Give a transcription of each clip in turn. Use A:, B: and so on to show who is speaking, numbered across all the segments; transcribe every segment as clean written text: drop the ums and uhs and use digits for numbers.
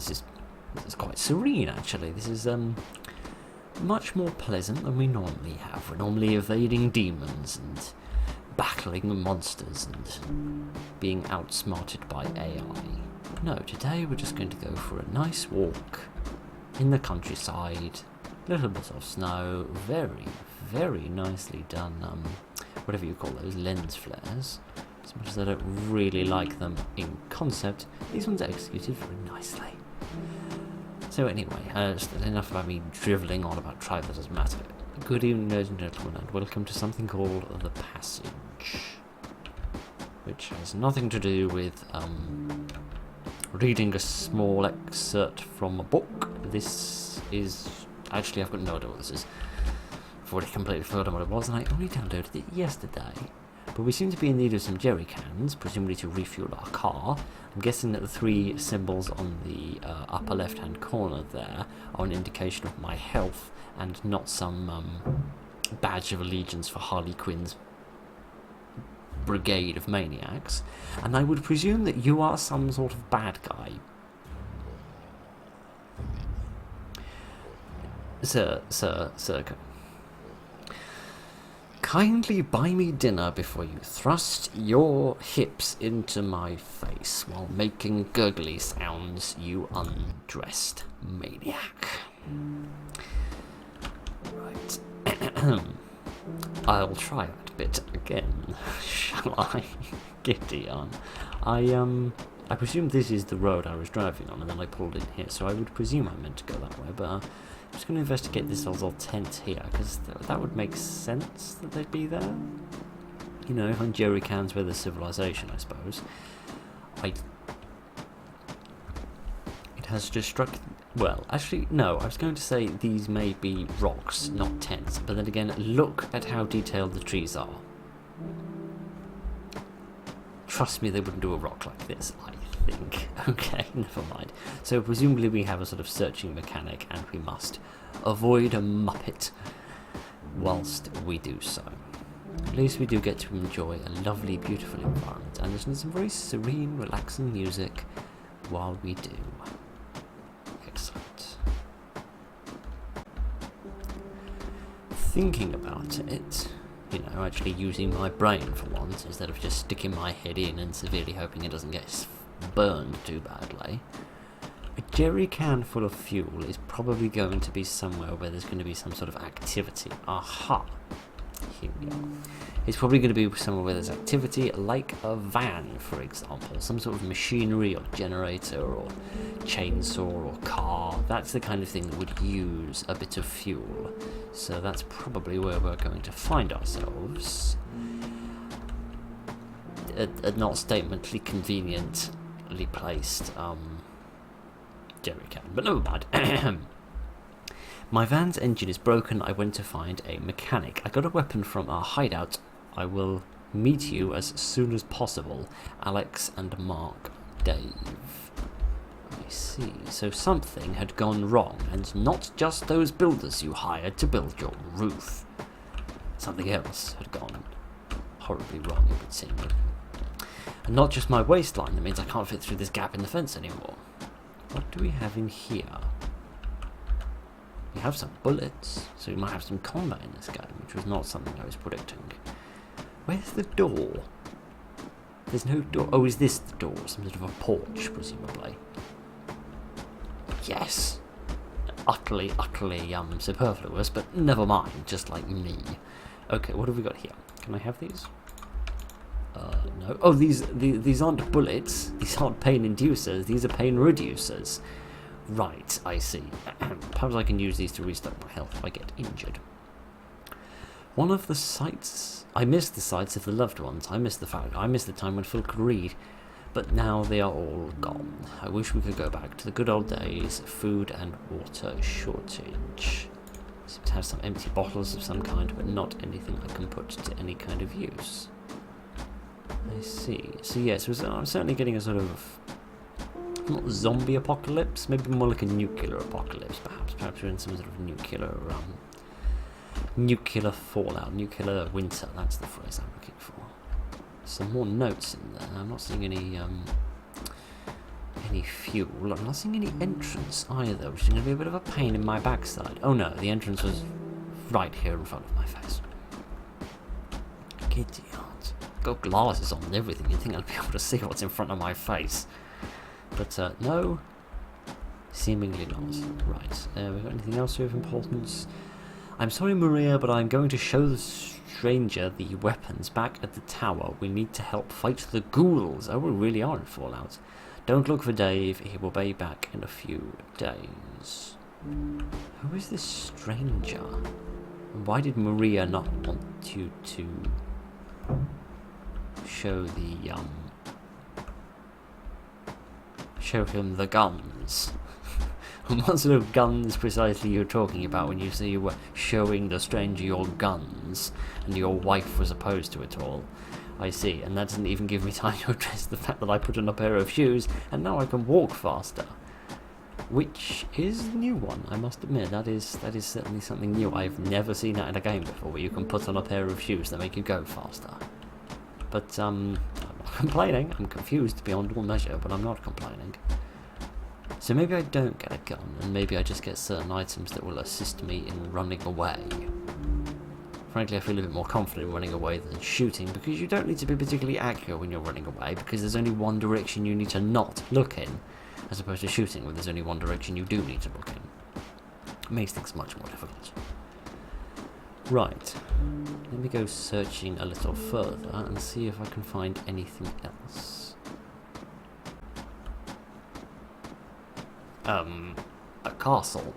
A: this is quite serene, actually. This is much more pleasant than we normally have. We're normally evading demons and battling monsters and being outsmarted by AI. No, today we're just going to go for a nice walk in the countryside. Little bit of snow, very, very nicely done, whatever you call those, lens flares. As much as I don't really like them in concept, these ones are executed very nicely. So anyway, enough about me drivelling on about tribe that doesn't matter. Good evening, ladies and gentlemen, and welcome to something called The Passage, which has nothing to do with reading a small excerpt from a book. This is... Actually, I've got no idea what this is. I've already completely forgotten what it was, and I only downloaded it yesterday. But we seem to be in need of some jerry cans, presumably to refuel our car. I'm guessing that the three symbols on the upper left-hand corner there are an indication of my health, and not some badge of allegiance for Harley Quinn's brigade of maniacs. And I would presume that you are some sort of bad guy. Sir. Kindly buy me dinner before you thrust your hips into my face while making gurgly sounds, you undressed maniac. Right. I'll try that bit again, shall I? Giddy on. I presume this is the road I was driving on, and then I pulled in here, so I would presume I meant to go that way, but I'm just going to investigate this little tent here, because that would make sense that they'd be there. You know, on jerry cans with a civilization, I suppose. It has just struck... Well, actually, no, I was going to say these may be rocks, not tents, but then again, look at how detailed the trees are. Trust me, they wouldn't do a rock like this, I think. Okay, never mind. So presumably we have a sort of searching mechanic, and we must avoid a muppet whilst we do so. At least we do get to enjoy a lovely, beautiful environment and listen to some very serene, relaxing music while we do. Excellent. Thinking about it, you know, actually using my brain for once, instead of just sticking my head in and severely hoping it doesn't get burned too badly. A jerry can full of fuel is probably going to be somewhere where there's going to be some sort of activity. Aha! Here we are. It's probably going to be somewhere where there's activity, like a van, for example. Some sort of machinery or generator or chainsaw or car. That's the kind of thing that would use a bit of fuel. So that's probably where we're going to find ourselves. A not statemently conveniently placed jerry can, but never mind. My van's engine is broken. I went to find a mechanic. I got a weapon from our hideout. I will meet you as soon as possible. Alex and Mark Dave. I see. So something had gone wrong, and not just those builders you hired to build your roof. Something else had gone horribly wrong, it would seem. And not just my waistline. That means I can't fit through this gap in the fence anymore. What do we have in here? We have some bullets, so we might have some combat in this game, which was not something I was predicting. Where's the door? There's no door. Oh, is this the door? Some sort of a porch, presumably. Yes! Utterly superfluous, but never mind, just like me. Okay, what have we got here? Can I have these? No. Oh, these aren't bullets. These aren't pain inducers. These are pain reducers. Right, I see. Perhaps I can use these to restock my health if I get injured. One of the sights... I miss the sights of the loved ones. I miss the time when Phil could read. But now they are all gone. I wish we could go back to the good old days. Food and water shortage. Seem to have some empty bottles of some kind, but not anything I can put to any kind of use. I see. So yes, I'm certainly getting a sort of... not zombie apocalypse, maybe more like a nuclear apocalypse, perhaps. Perhaps we're in some sort of nuclear fallout, nuclear winter. That's the phrase I'm looking for. Some more notes in there. I'm not seeing any any fuel. I'm not seeing any entrance either, which is going to be a bit of a pain in my backside. Oh no, the entrance was right here in front of my face. Giddy aunt. Got glasses on and everything, you'd think I'd be able to see what's in front of my face. But no, seemingly not. Right, we got anything else here of importance? I'm sorry, Maria, but I'm going to show the stranger the weapons back at the tower. We need to help fight the ghouls. Oh, we really are in Fallout. Don't look for Dave. He will be back in a few days. Who is this stranger? Why did Maria not want you to show him the guns? What sort of guns precisely you're talking about when you say you were showing the stranger your guns and your wife was opposed to it all? I see, and that doesn't even give me time to address the fact that I put on a pair of shoes and now I can walk faster. Which is a new one, I must admit. That is certainly something new. I've never seen that in a game before, where you can put on a pair of shoes that make you go faster. But I'm not complaining. I'm confused beyond all measure, but I'm not complaining. So maybe I don't get a gun, and maybe I just get certain items that will assist me in running away. Frankly, I feel a bit more confident running away than shooting, because you don't need to be particularly accurate when you're running away, because there's only one direction you need to not look in, as opposed to shooting where there's only one direction you do need to look in. It makes things much more difficult. Right, let me go searching a little further and see if I can find anything else. A castle.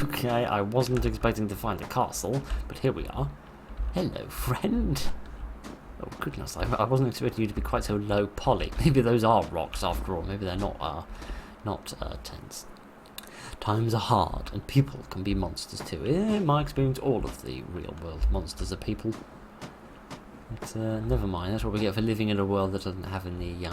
A: Okay, I wasn't expecting to find a castle, but here we are. Hello, friend. Oh goodness, I wasn't expecting you to be quite so low poly. Maybe those are rocks after all. Maybe they're not tents. Times are hard, and people can be monsters too. In my experience, all of the real world monsters are people. But never mind. That's what we get for living in a world that doesn't have any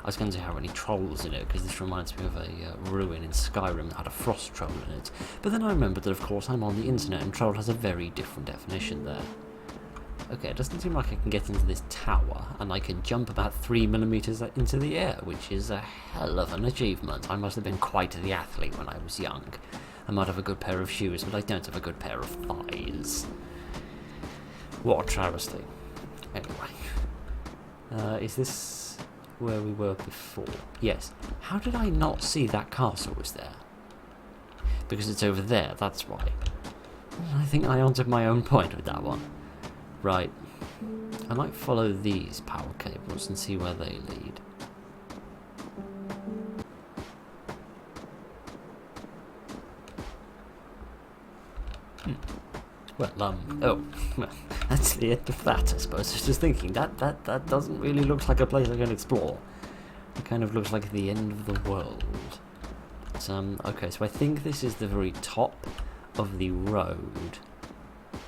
A: I was going to say have any trolls in it, because this reminds me of a ruin in Skyrim that had a frost troll in it. But then I remembered that, of course, I'm on the internet, and troll has a very different definition there. Okay, it doesn't seem like I can get into this tower, and I can jump about 3 millimeters into the air, which is a hell of an achievement. I must have been quite the athlete when I was young. I might have a good pair of shoes, but I don't have a good pair of thighs. What a travesty. Anyway. Is this where we were before? Yes. How did I not see that castle was there? Because it's over there, that's why. I think I answered my own point with that one. Right. I might follow these power cables and see where they lead. Well, oh, well, that's the end of that, I suppose. I was just thinking, that doesn't really look like a place I can explore. It kind of looks like the end of the world. But, okay, so I think this is the very top of the road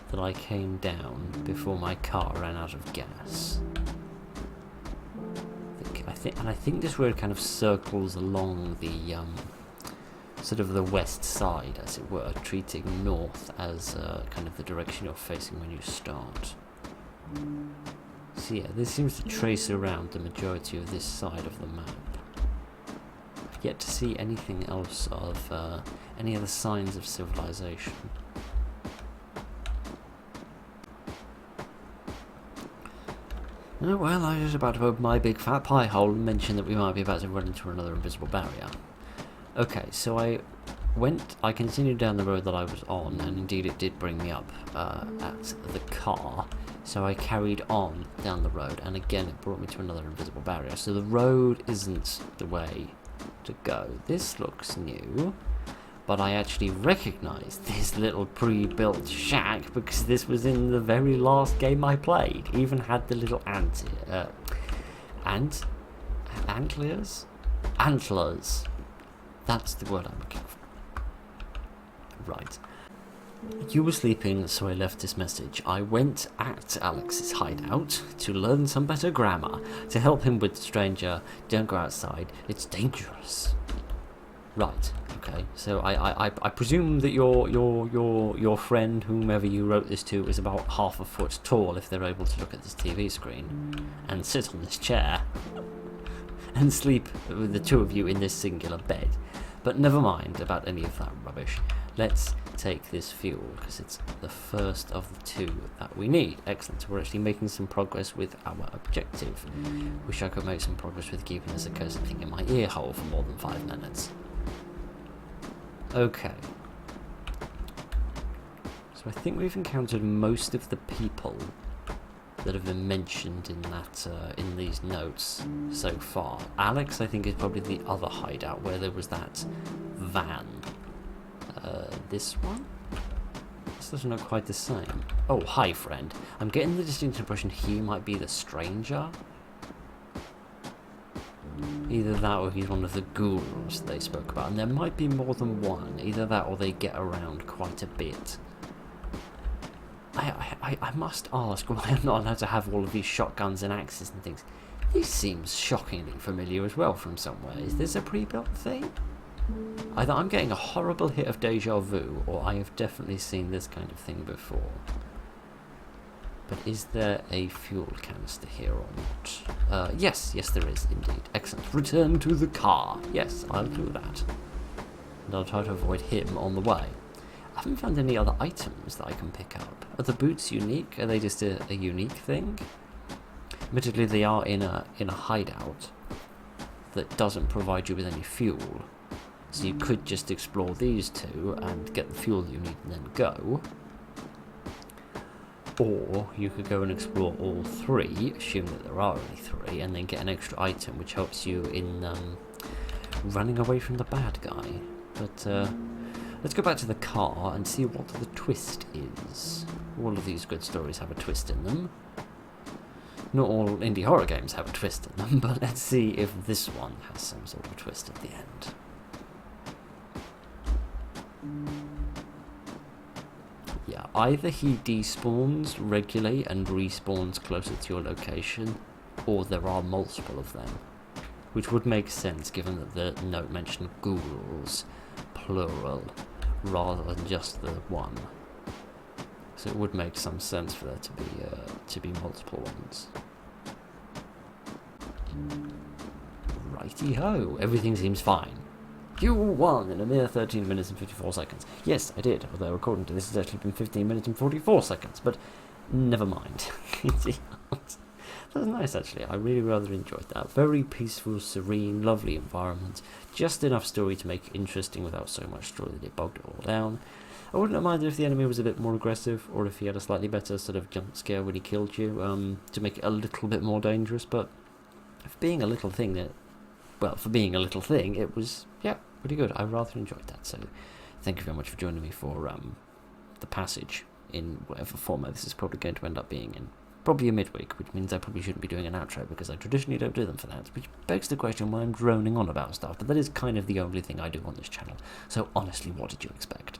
A: that I came down before my car ran out of gas. I think this road kind of circles along the, sort of the west side, as it were, treating north as kind of the direction you're facing when you start. So yeah, this seems to trace around the majority of this side of the map. I've yet to see anything else of any other signs of civilization. Oh well, I was about to open my big fat pie hole and mention that we might be about to run into another invisible barrier. Okay, so I continued down the road that I was on, and indeed it did bring me up at the car. So I carried on down the road, and again it brought me to another invisible barrier. So the road isn't the way to go. This looks new, but I actually recognise this little pre-built shack because this was in the very last game I played. It even had the little antlers. That's the word I'm looking for. Right. You were sleeping, so I left this message. I went at Alex's hideout to learn some better grammar, to help him with stranger. Don't go outside, it's dangerous. Right, okay. So I presume that your friend, whomever you wrote this to, is about 1/2 foot tall if they're able to look at this TV screen and sit on this chair. and sleep with the two of you in this singular bed. But never mind about any of that rubbish. Let's take this fuel, because it's the first of the two that we need. Excellent, so we're actually making some progress with our objective. Wish I could make some progress with keeping this accursed thing in my ear hole for more than 5 minutes. Okay. So I think we've encountered most of the people that have been mentioned in that in these notes so far. Alex, I think, is probably the other hideout where there was that van. This one? This doesn't look quite the same. Oh, hi, friend. I'm getting the distinct impression he might be the stranger. Either that or he's one of the ghouls they spoke about. And there might be more than one. Either that or they get around quite a bit. I must ask why I'm not allowed to have all of these shotguns and axes and things. This seems shockingly familiar as well from somewhere. Is this a pre-built thing? Either I'm getting a horrible hit of deja vu, or I have definitely seen this kind of thing before. But is there a fuel canister here or not? Yes, there is indeed. Excellent. Return to the car. Yes, I'll do that. And I'll try to avoid him on the way. I haven't found any other items that I can pick up. Are the boots unique? Are they just a unique thing? Admittedly, they are in a hideout that doesn't provide you with any fuel. So you could just explore these two and get the fuel you need and then go. Or you could go and explore all three, assume that there are only three, and then get an extra item which helps you in running away from the bad guy. But let's go back to the car and see what the twist is. All of these good stories have a twist in them. Not all indie horror games have a twist in them, but let's see if this one has some sort of twist at the end. Yeah, either he despawns regularly and respawns closer to your location, or there are multiple of them. Which would make sense given that the note mentioned ghouls, plural, rather than just the one. So it would make some sense for there to be multiple ones. Righty-ho, everything seems fine. You won in a mere 13 minutes and 54 seconds. Yes, I did, although according to this it's actually been 15 minutes and 44 seconds, but never mind. That was nice, actually. I really rather enjoyed that. Very peaceful, serene, lovely environment. Just enough story to make it interesting without so much story that it bogged it all down. I wouldn't have minded if the enemy was a bit more aggressive, or if he had a slightly better sort of jump scare when he killed you, to make it a little bit more dangerous, but for being a little thing, it was, yeah, pretty good. I rather enjoyed that, so thank you very much for joining me for the passage in whatever format this is probably going to end up being in. Probably a midweek, which means I probably shouldn't be doing an outro because I traditionally don't do them for that, which begs the question why I'm droning on about stuff, but that is kind of the only thing I do on this channel. So honestly, what did you expect?